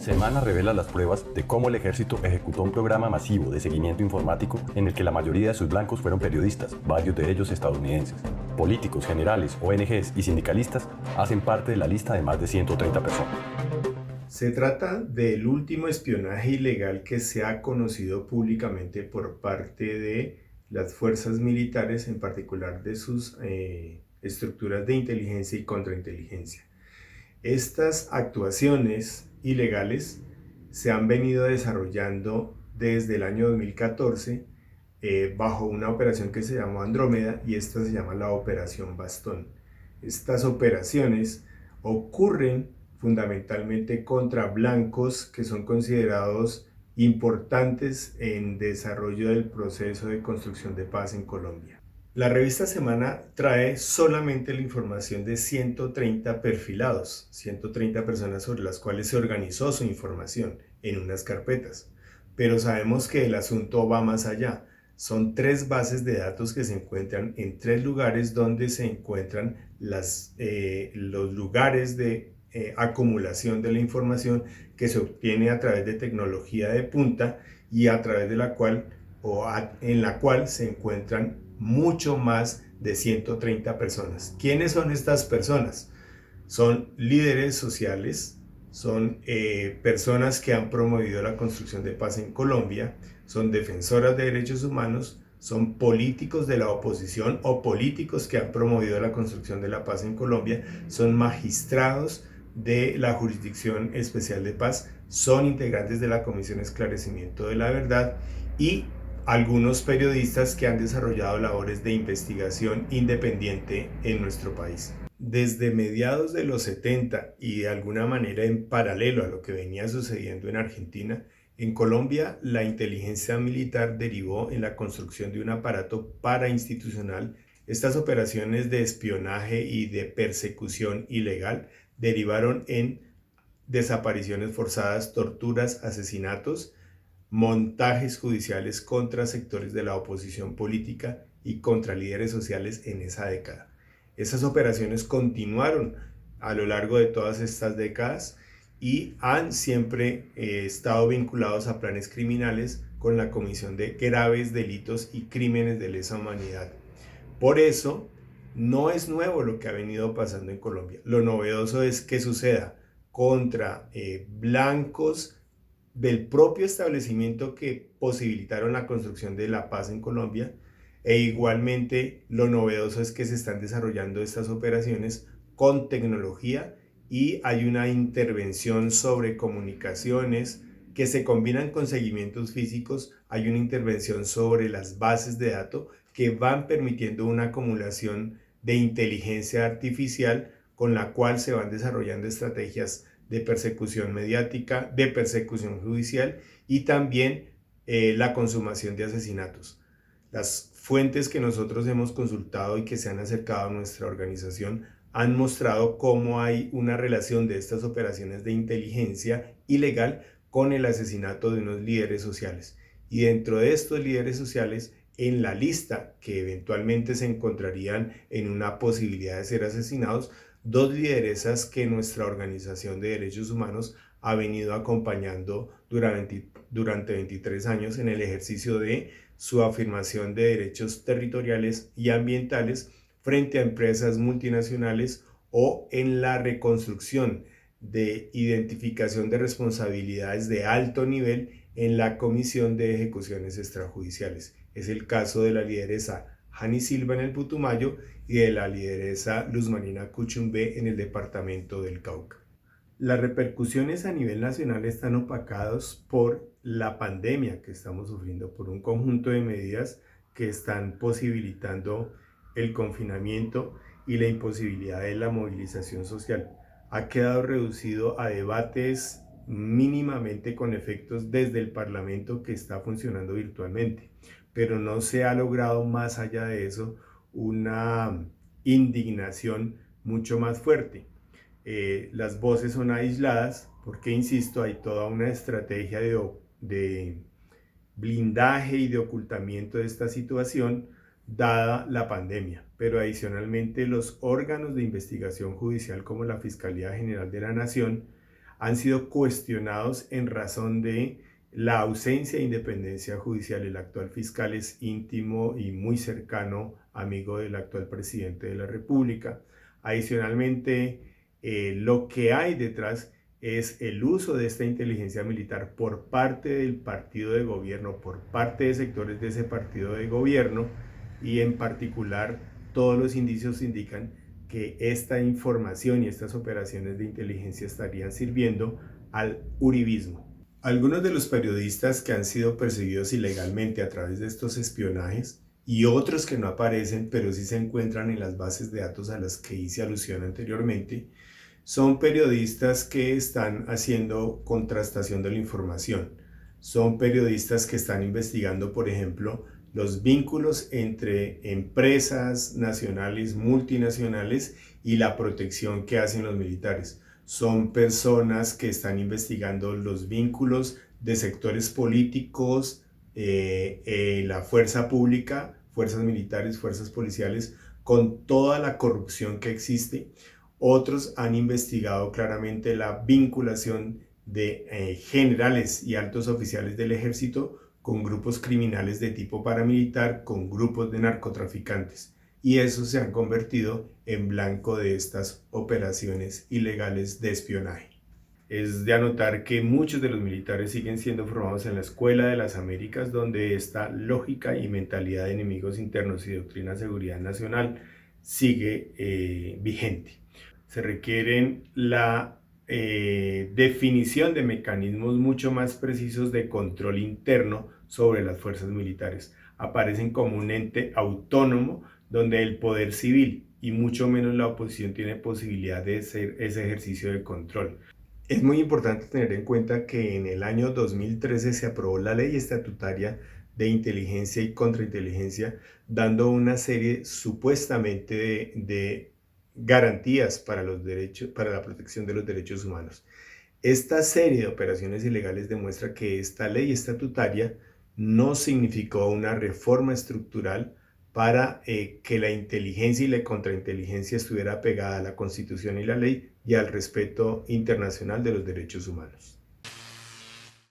Semana revela las pruebas de cómo el ejército ejecutó un programa masivo de seguimiento informático en el que la mayoría de sus blancos fueron periodistas, varios de ellos estadounidenses. Políticos, generales, ONGs y sindicalistas hacen parte de la lista de más de 130 personas. Se trata del último espionaje ilegal que se ha conocido públicamente por parte de las fuerzas militares, en particular de sus estructuras de inteligencia y contrainteligencia. Estas actuaciones ilegales se han venido desarrollando desde el año 2014 bajo una operación que se llamó Andrómeda, y esta se llama la Operación Bastón. Estas operaciones ocurren fundamentalmente contra blancos que son considerados importantes en desarrollo del proceso de construcción de paz en Colombia. La revista Semana trae solamente la información de 130 perfilados, 130 personas sobre las cuales se organizó su información en unas carpetas. Pero sabemos que el asunto va más allá. Son 3 bases de datos que se encuentran en 3 lugares donde se encuentran los lugares de acumulación de la información que se obtiene a través de tecnología de punta y a través de la cual en la cual se encuentran mucho más de 130 personas. ¿Quiénes son estas personas? Son líderes sociales, son personas que han promovido la construcción de paz en Colombia, son defensoras de derechos humanos, son políticos de la oposición o políticos que han promovido la construcción de la paz en Colombia, son magistrados de la Jurisdicción Especial de Paz, son integrantes de la Comisión de Esclarecimiento de la Verdad y algunos periodistas que han desarrollado labores de investigación independiente en nuestro país. Desde mediados de los 70 y de alguna manera en paralelo a lo que venía sucediendo en Argentina, en Colombia la inteligencia militar derivó en la construcción de un aparato parainstitucional. Estas operaciones de espionaje y de persecución ilegal derivaron en desapariciones forzadas, torturas, asesinatos, montajes judiciales contra sectores de la oposición política y contra líderes sociales en esa década. Esas operaciones continuaron a lo largo de todas estas décadas y han siempre estado vinculados a planes criminales con la comisión de graves delitos y crímenes de lesa humanidad. Por eso, no es nuevo lo que ha venido pasando en Colombia. Lo novedoso es que suceda contra blancos del propio establecimiento que posibilitaron la construcción de la paz en Colombia, e igualmente lo novedoso es que se están desarrollando estas operaciones con tecnología y hay una intervención sobre comunicaciones que se combinan con seguimientos físicos, hay una intervención sobre las bases de datos que van permitiendo una acumulación de inteligencia artificial con la cual se van desarrollando estrategias de persecución mediática, de persecución judicial y también la consumación de asesinatos. Las fuentes que nosotros hemos consultado y que se han acercado a nuestra organización han mostrado cómo hay una relación de estas operaciones de inteligencia ilegal con el asesinato de unos líderes sociales. Y dentro de estos líderes sociales, en la lista que eventualmente se encontrarían en una posibilidad de ser asesinados, 2 lideresas que nuestra organización de derechos humanos ha venido acompañando durante 23 años en el ejercicio de su afirmación de derechos territoriales y ambientales frente a empresas multinacionales o en la reconstrucción de identificación de responsabilidades de alto nivel en la Comisión de Ejecuciones Extrajudiciales. Es el caso de la lideresa Jani Silva en el Putumayo y de la lideresa Luz Marina Cuchumbe en el departamento del Cauca. Las repercusiones a nivel nacional están opacadas por la pandemia que estamos sufriendo, por un conjunto de medidas que están posibilitando el confinamiento y la imposibilidad de la movilización social. Ha quedado reducido a debates mínimamente con efectos desde el Parlamento, que está funcionando virtualmente, pero no se ha logrado más allá de eso una indignación mucho más fuerte. Las voces son aisladas porque, insisto, hay toda una estrategia de blindaje y de ocultamiento de esta situación dada la pandemia, pero adicionalmente los órganos de investigación judicial como la Fiscalía General de la Nación han sido cuestionados en razón de la ausencia de independencia judicial. El actual fiscal es íntimo y muy cercano amigo del actual presidente de la República. Adicionalmente, lo que hay detrás es el uso de esta inteligencia militar por parte del partido de gobierno, por parte de sectores de ese partido de gobierno, y en particular todos los indicios indican que esta información y estas operaciones de inteligencia estarían sirviendo al uribismo. Algunos de los periodistas que han sido perseguidos ilegalmente a través de estos espionajes y otros que no aparecen pero sí se encuentran en las bases de datos a las que hice alusión anteriormente, son periodistas que están haciendo contrastación de la información. Son periodistas que están investigando, por ejemplo, los vínculos entre empresas nacionales, multinacionales y la protección que hacen los militares. Son personas que están investigando los vínculos de sectores políticos, la fuerza pública, fuerzas militares, fuerzas policiales, con toda la corrupción que existe. Otros han investigado claramente la vinculación de generales y altos oficiales del ejército con grupos criminales de tipo paramilitar, con grupos de narcotraficantes. Y esos se han convertido en blanco de estas operaciones ilegales de espionaje. Es de anotar que muchos de los militares siguen siendo formados en la Escuela de las Américas, donde esta lógica y mentalidad de enemigos internos y doctrina de seguridad nacional sigue vigente. Se requieren la definición de mecanismos mucho más precisos de control interno sobre las fuerzas militares. Aparecen como un ente autónomo donde el poder civil y mucho menos la oposición tiene posibilidad de hacer ese ejercicio de control. Es muy importante tener en cuenta que en el año 2013 se aprobó la ley estatutaria de inteligencia y contrainteligencia, dando una serie supuestamente de garantías para la protección de los derechos humanos. Esta serie de operaciones ilegales demuestra que esta ley estatutaria no significó una reforma estructural para que la inteligencia y la contrainteligencia estuviera pegada a la Constitución y la ley y al respeto internacional de los derechos humanos.